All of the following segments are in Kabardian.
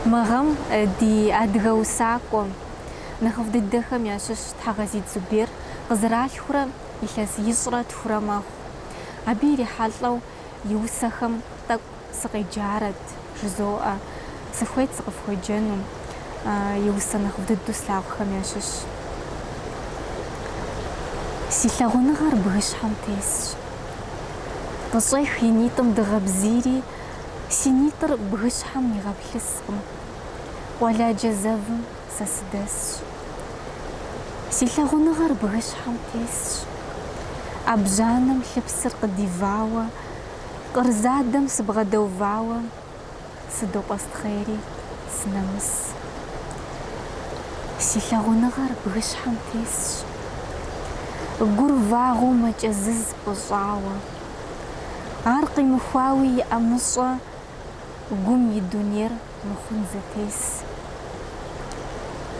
Мыгъэм ди адыгэ усакӏуэм нэхъыфӏ дыдэхэм ящыщ Тхьэгъэзит Зубер къызэралъхурэ илъэс ищӏрэ тхурэ мэхъу. Абы ирихьэлӏэу и усэхэм тӏэкӏу сыкъеджарэт жызоӏэ. Сыхуейт сыкъыфхуеджэну и усэ нэхъыфӏ дыдэу слъагъухэм ящыщ. Си лъагъуныгъэр бгыщхьэм тесщ. Къыщӏех и нитӏым дыгъэбзийри, си нитӏыр бгыщхьэм игъэплъыскъым. Къуалэджэ зэвым сэ сыдэсщ. Си лъагъуныгъэр бгыщхьэм тесщ. Ӏэбжьанэм лъыпсыр къыдивауэ, къырзадэм сыбгъэдэувауэ, сыдопӏэстхъейри сынэмыс. Си лъагъуныгъэр бгыщхьэм тесщ. Гур вагъуэу мэкӏэзыз пӏыщӏауэ, ар къимыхуауи иӏэмыщӏэ, гум и дунейр мыхъун зэтес.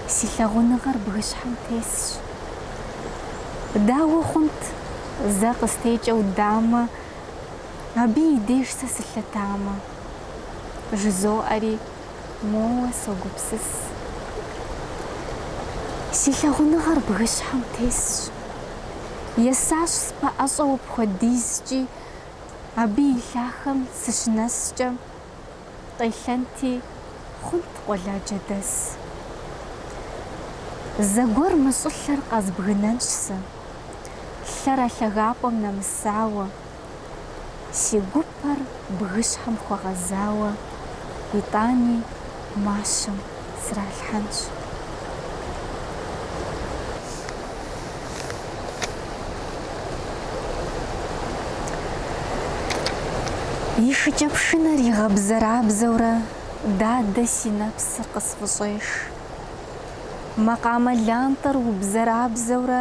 Си лъагъуныгъэр бгыщхьэм тесщ. Дауэ хъунт зэ къыстекӏэу дамэ, абы и деж сэ сылъэтамэ. Жызоӏэри моуэ согупсыс. Си лъагъуныгъэр бгыщхьэм тесщ. Есащ спэӏэщӏэу апхуэдизкӏи, абы и лъахэм сыщынэскӏэ, къелъэнти хъунт къуалэджэдэс. Зэгуэр мыщӏылъэр къэзбгынэнщ сэ, лъэр а лъагапӏэм нэмысауэ, си гупэр бгыщхьэм хуэгъэзауэ, итӏани мащэм сралъхьэнщ. И шыкӏэ пшынэр игъэбзэрабзэурэ, дадэ си нэпсыр къысфӏыщӏеш. Макъамэ лантӏэр убзэрабзэурэ,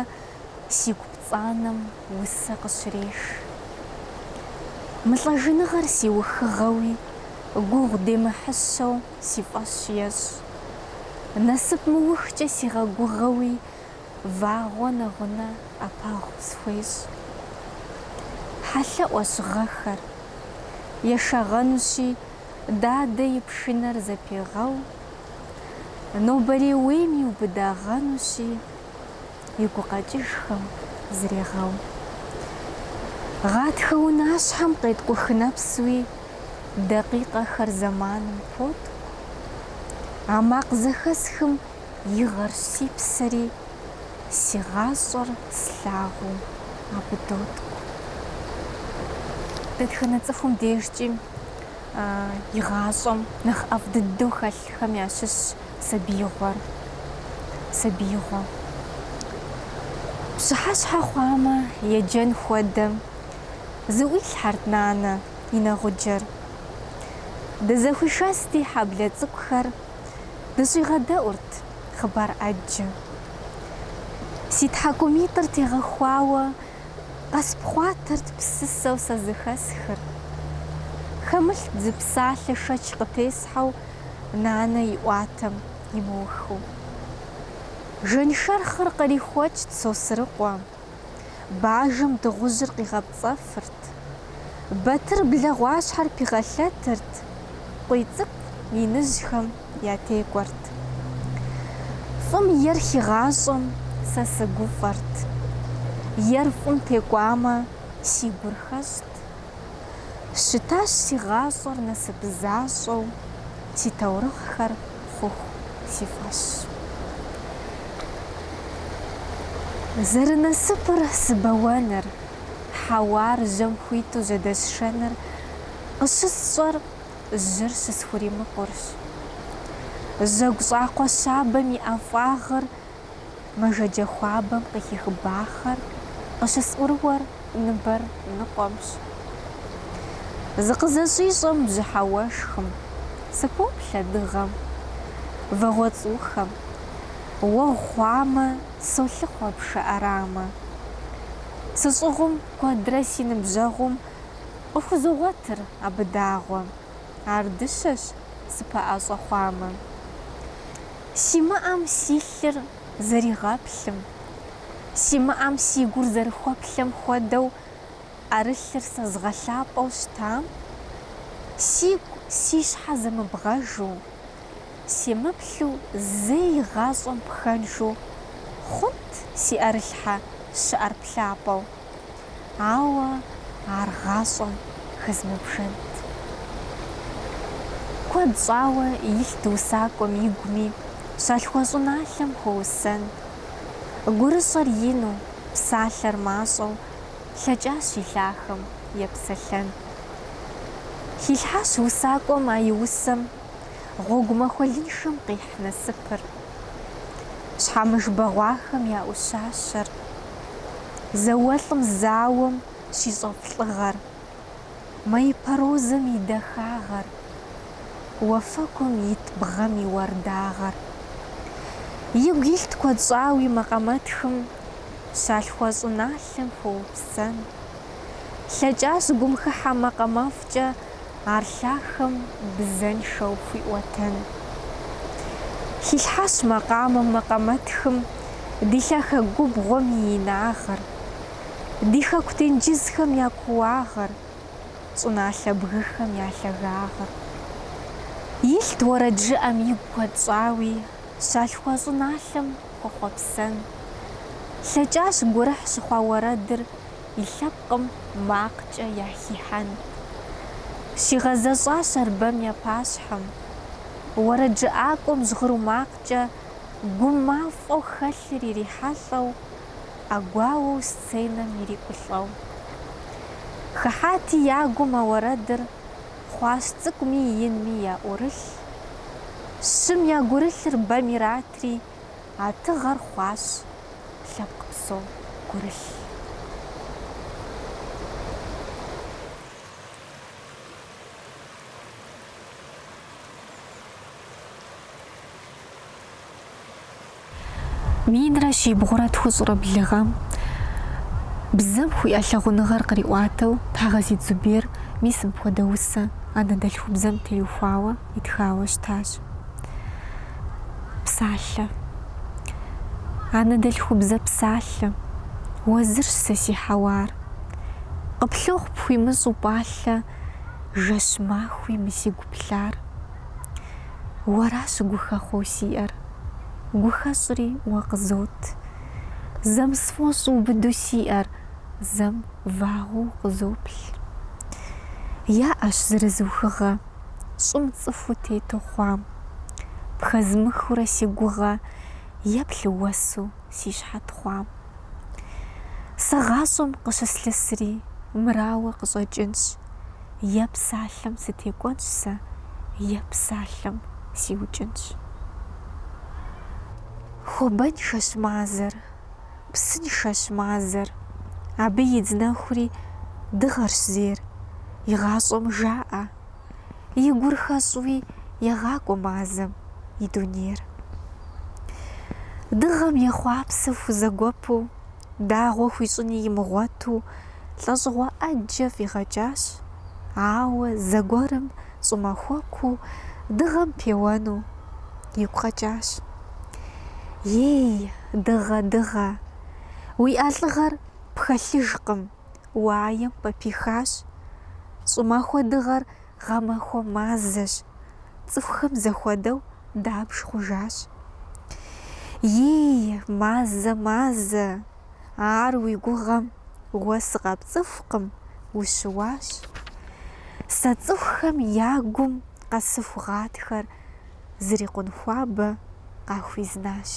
си гу пцӏанэм усэ къыщреж. Мы лӏэжыныгъэр си ухыгъэуи, гугъу демыхьыщэу си фӏэщ ещӏ. Насып мыухкӏэ сигъэгугъэуи, вагъуэ нэгъунэ ӏэпагъу схуещӏ. Хьэлъэӏуэщ гъэхэр, ешэгъэнущи, дадэ и пшынэр зэпегъэу, нобэрей уейм иубыдагъэнущи, и гукъэкӏыжхэм зрегъэу. Гъатхэ унащхьэм къеткӏухы нэпсуи, дакъикъэхэр зэманым поткӏу. А макъ зэхэсхым игъэрщ си псэри, си гъащӏэр слъагъуу абы доткӏу. Дэтхэнэ цӏыхум дежкӏи и гъащӏэм нэхъ ӏэфӏ дыдэу хэлъхэм ящыщ сабиигъуэр. Сабиигъуэ. Пщыхьэщхьэ хъуамэ, еджэн хуэдэм, зыӏуилъхьэрт нанэ и нэгъуджэр. Дызэхуишэсти хьэблэ цӏыкӏухэр, дыщӏигъэдэӏурт хъыбар ӏэджэ. Си тхьэкӏумитӏыр тегъэхуауэ, къэспхъуатэрт псысэу сэ зыхэсхыр. Хэмылът зы псалъэ шэч къытесхьэу, нанэ и ӏуатэм имыухыу. Жэншэрхъыр кърихуэкӏт Сосрыкъуэ, бажэм дыгъужьыр къигъэпцӏэфырт. Батыр благъуащхьэр пигъэлъэтырт, къуей цӏыкӏу иныжьхэм ятекӏуэрт. Фӏым ер хигъащӏэм сэ сыгуфӏэрт. Ер фӏым текӏуамэ, си гур хэщӏт. Щытащ си гъащӏэр насып защӏэу, си таурыхъхэр хъуху си фӏэщ. Зэрынасыпыр сыбэуэныр, хьэуар жьэм хуиту жьэдэсшэныр, къыщысщӏэр жьыр щысхуримыкъурщ. Жьэгу щӏакхъуэ щабэм и ӏэфӏагъыр, мэжэджэ хуабэм къыхих бахъэр, къыщысӏурыуэр ныбэр ныкъуэмщ. Зыкъызэщӏищӏэм бжьыхьэ уэшхым, сыпоплъэ дыгъэм, вагъуэ цӏухэм. Уэгъу хъуамэ, солъыхъуэ пшэ ӏэрамэ. Сыщӏыгъум куэдрэ си ныбжьэгъум, къыхузогъуэтыр абы дагъуэ. Ар дыщэщ сыпэӏэщӏэ хъуамэ. Си мыӏэм си лъыр зэригъэплъым, си мыӏэм си гур зэрыхуэплъэм хуэдэу, ӏэрылъыр сэ згъэлъапӏэу щытам, сигу си щхьэ зэмыбгъэжу, семыплъу зэи гъащӏэм пхэнжу хъунт си ӏэрылъхьэ щыӏэр плъапӏэу, ауэ ар гъащӏэм хэзмыбжэнт. Куэд щӏауэ илът усакӏуэм игуми щалъхуэ щӏыналъэм хуэусэн. Гурыщӏэр ину, псалъэр мащӏэу лъэкӏащ и лъахэм епсэлъэн. Хилъхьащ усакӏуэм а и усэм гъуэгу махуэлыншэм къихь насыпыр, щхьэмыжбэгъуахэм яӏущащэр, зауэлӏым зауэм щищӏэфлӏыгъэр, мэипэрозэм и дахагъэр, уафэгум ит бгъэм и уэрдагъэр. Игу илът куэд щӏауи макъамэтхым щалъхуэ щӏыналъэм хуэупсэн. Лъэкӏащ гум хыхьэ макъамэфӏкӏэ ар лъахэм бзэншэу хуиӏуэтэн. Хилъхьащ макъамэм макъамэтхым ди лъэхэ губгъуэм и инагъыр, ди хэку тенджызхэм я кууагъыр, щӏыналъэ бгыхэм я лъагагъыр. Илът уэрэд жыӏэм игу куэд щӏауи щалъхуэ щӏыналъэм хуэхъуэпсэн. Лъэкӏащ гурыхь щыхъуа уэрэдыр и лъэпкъым макъкӏэ яхихьэн. Щигъэзэщӏащ арбэм я пащхьэм, уэрэд жыӏакӏуэм жьгъыру макъкӏэ гум мафӏэу хэлъыр ирихьэлӏэу, ӏэгуауэу сценэм ирикӏулӏэу. Хыхьати ягум а уэрэдыр, хъуащ цӏыкӏуми инми яӏурылъ. Щым я гурылъыр бэм иратри, атыгъэр хъуащ лъэпкъ псом гурылъ. Минрэ щибгъурэ тхущӏрэ блыгъэм бзэм хуиӏэ лъагъуныгъэр къриӏуатэу Тхьэгъэзит Зубер мис мыпхуэдэ усэ анэдэлъхубзэм теухуауэ итхауэ щытащ. Псалъэ. Анэдэлъхубзэ псалъэ. Уэзырщ сэ си хьэуар. Къыплъохъу пхуимыщӏу пӏалъэ жэщ махуи мы си гуплъар. Уэращ гухэхъуэу сиӏэр. Гухэщӏри уэ къызот. Зэм сфӏощӏу убыду сиӏэр, зэм вагъуэу къызоплъ. Яӏэщ зырызухыгъэ щӏым цӏыхуу тету хъуам. Пхэзмыхыурэ си гугъэ еплъу уэсу си щхьэ тхъуам. Сэ гъащӏэм къыщыслъысри мырауэ къыщӏэкӏынщ. Е псалъэм сытекӏуэнщ сэ, е псалъэм сиукӏынщ. Хуабэншэщ мазэр, псыншэщ мазэр. Абы идзынэхури дыгъэрщ зейр, и гъащӏэм жаӏэ. И гур хэщӏуи егъакӏуэ мазэм и дунейр. Дыгъэм ехъуапсэу хузэгуэпу, дагъуэ хуищӏыни имыгъуэту, лӏэщӏыгъуэ ӏэджэ фӏигъэкӏащ. Ауэ зэгуэрым щӏымахуэку дыгъэм пеуэну игу къэкӏащ. Ей, дыгъэ, дыгъэ, уи ӏэлӏыгъэр пхэлъыжкъым, уаем пӏэпихащ. Щӏымахуэ дыгъэр гъэмахуэ мазэщ, цӏыхухэм зэхуэдэу дабж хъужащ. Ей, мазэ, мазэ, ар уи гугъэм уэ сыкъэпцӏыхукъым, ущыуащ. Сэ цӏыхухэм я гум къэсыху гъатхэр зырикъун хуабэ къахуизнащ.